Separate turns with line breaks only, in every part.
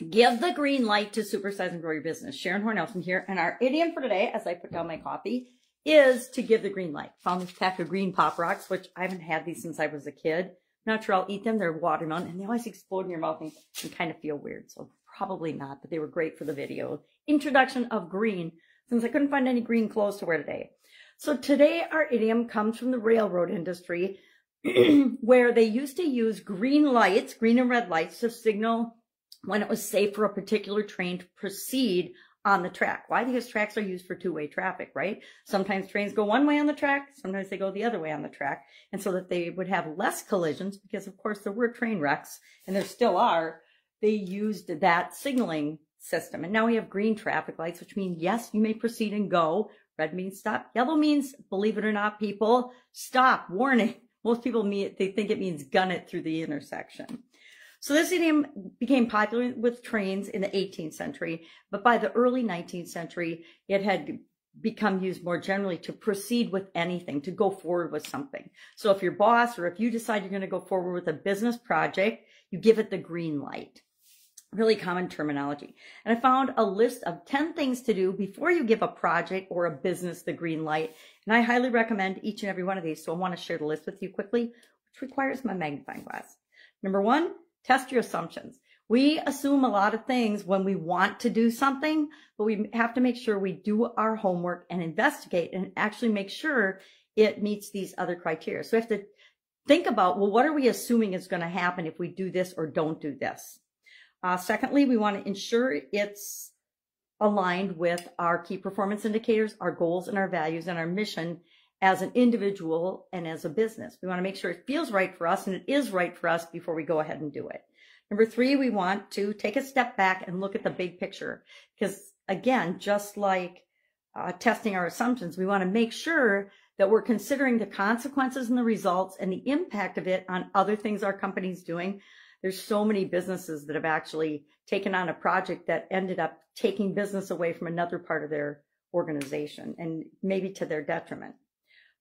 Give the green light to supersize and grow your business. Sharon Horne-Ellstrom here. And our idiom for today, as I put down my coffee, is to give the green light. Found this pack of green Pop Rocks, which I haven't had these since I was a kid. Not sure I'll eat them. They're watermelon, and they always explode in your mouth and you kind of feel weird. So probably not, but they were great for the video. Introduction of green, since I couldn't find any green clothes to wear today. So today our idiom comes from the railroad industry, where they used to use green lights, green and red lights, to signal when it was safe for a particular train to proceed on the track. Why? Because tracks are used for two-way traffic, right? Sometimes trains go one way on the track, sometimes they go the other way on the track. And so that they would have less collisions, because of course there were train wrecks, and there still are, they used that signaling system. And now we have green traffic lights, which mean, yes, you may proceed and go. Red means stop. Yellow means, believe it or not, people, stop, warning. Most people they think it means gun it through the intersection. So this idiom became popular with trains in the 18th century, but by the early 19th century, it had become used more generally to proceed with anything, to go forward with something. So if your boss, or if you decide you're going to go forward with a business project, you give it the green light. Really common terminology. And I found a list of 10 things to do before you give a project or a business the green light. And I highly recommend each and every one of these. So I want to share the list with you quickly, which requires my magnifying glass. Number 1, test your assumptions. We assume a lot of things when we want to do something, but we have to make sure we do our homework and investigate and actually make sure it meets these other criteria. So we have to think about, well, what are we assuming is going to happen if we do this or don't do this? Secondly, we want to ensure it's aligned with our key performance indicators, our goals and our values and our mission as an individual and as a business. We want to make sure it feels right for us and it is right for us before we go ahead and do it. Number 3, we want to take a step back and look at the big picture. Because again, just like testing our assumptions, we want to make sure that we're considering the consequences and the results and the impact of it on other things our company's doing. There's so many businesses that have actually taken on a project that ended up taking business away from another part of their organization, and maybe to their detriment.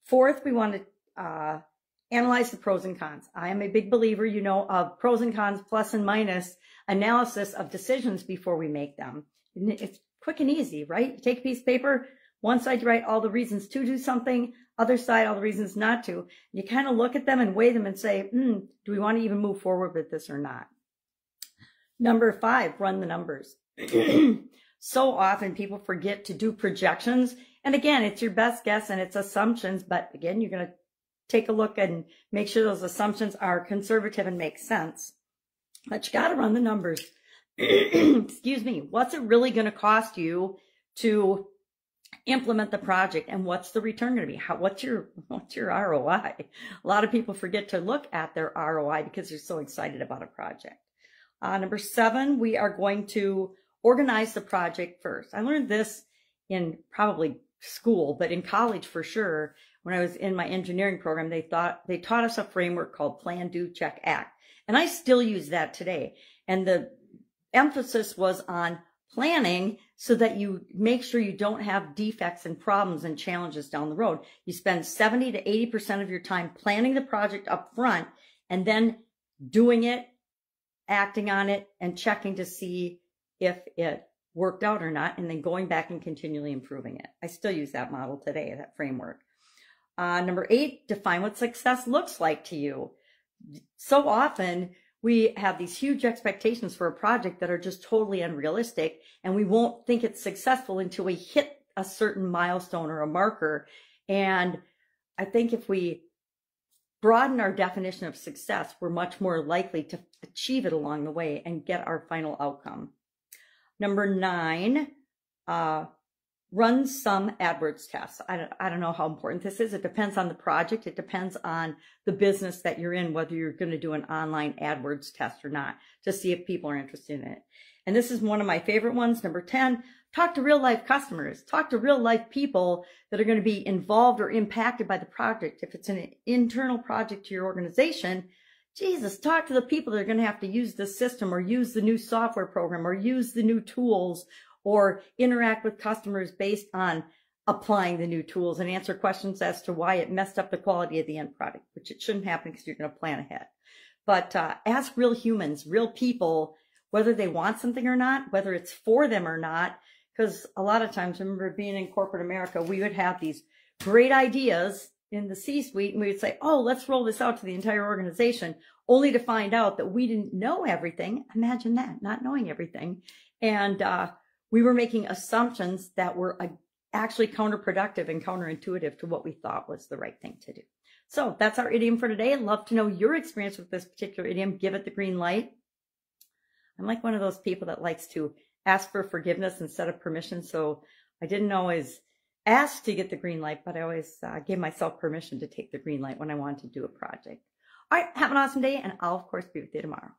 4th, we want to analyze the pros and cons. I am a big believer, of pros and cons, plus and minus analysis of decisions before we make them. It's quick and easy, right? You take a piece of paper, one side you write all the reasons to do something, other side all the reasons not to. You kind of look at them and weigh them and say, do we want to even move forward with this or not? Number 5, run the numbers. So often people forget to do projections. And again, it's your best guess and it's assumptions. But again, you're going to take a look and make sure those assumptions are conservative and make sense. But you got to run the numbers. Excuse me. What's it really going to cost you to implement the project, and what's the return going to be? What's your ROI? A lot of people forget to look at their ROI because they're so excited about a project. Number 7, we are going to organize the project first. I learned this in probably school, but in college for sure. When I was in my engineering program, they taught us a framework called Plan, Do, Check, Act. And I still use that today. And the emphasis was on planning so that you make sure you don't have defects and problems and challenges down the road. You spend 70 to 80% of your time planning the project up front and then doing it, acting on it, and checking to see if it worked out or not, and then going back and continually improving it. I still use that model today, that framework. Number 8, define what success looks like to you. So often we have these huge expectations for a project that are just totally unrealistic, and we won't think it's successful until we hit a certain milestone or a marker. And I think if we broaden our definition of success, we're much more likely to achieve it along the way and get our final outcome. Number 9, run some AdWords tests. I don't know how important this is. It depends on the project. It depends on the business that you're in, whether you're going to do an online AdWords test or not, to see if people are interested in it. And this is one of my favorite ones. Number 10, talk to real life customers. Talk to real life people that are going to be involved or impacted by the project. If it's an internal project to your organization, Jesus, talk to the people that are going to have to use the system or use the new software program or use the new tools or interact with customers based on applying the new tools, and answer questions as to why it messed up the quality of the end product, which it shouldn't happen because you're going to plan ahead. But ask real humans, real people, whether they want something or not, whether it's for them or not. Because a lot of times, remember being in corporate America, we would have these great ideas in the C-suite, and we would say, oh, let's roll this out to the entire organization, only to find out that we didn't know everything. Imagine that, not knowing everything. And we were making assumptions that were actually counterproductive and counterintuitive to what we thought was the right thing to do. So that's our idiom for today. I'd love to know your experience with this particular idiom. Give it the green light. I'm like one of those people that likes to ask for forgiveness instead of permission. So I didn't always ask to get the green light, but I always gave myself permission to take the green light when I wanted to do a project. All right, have an awesome day, and I'll, of course, be with you tomorrow.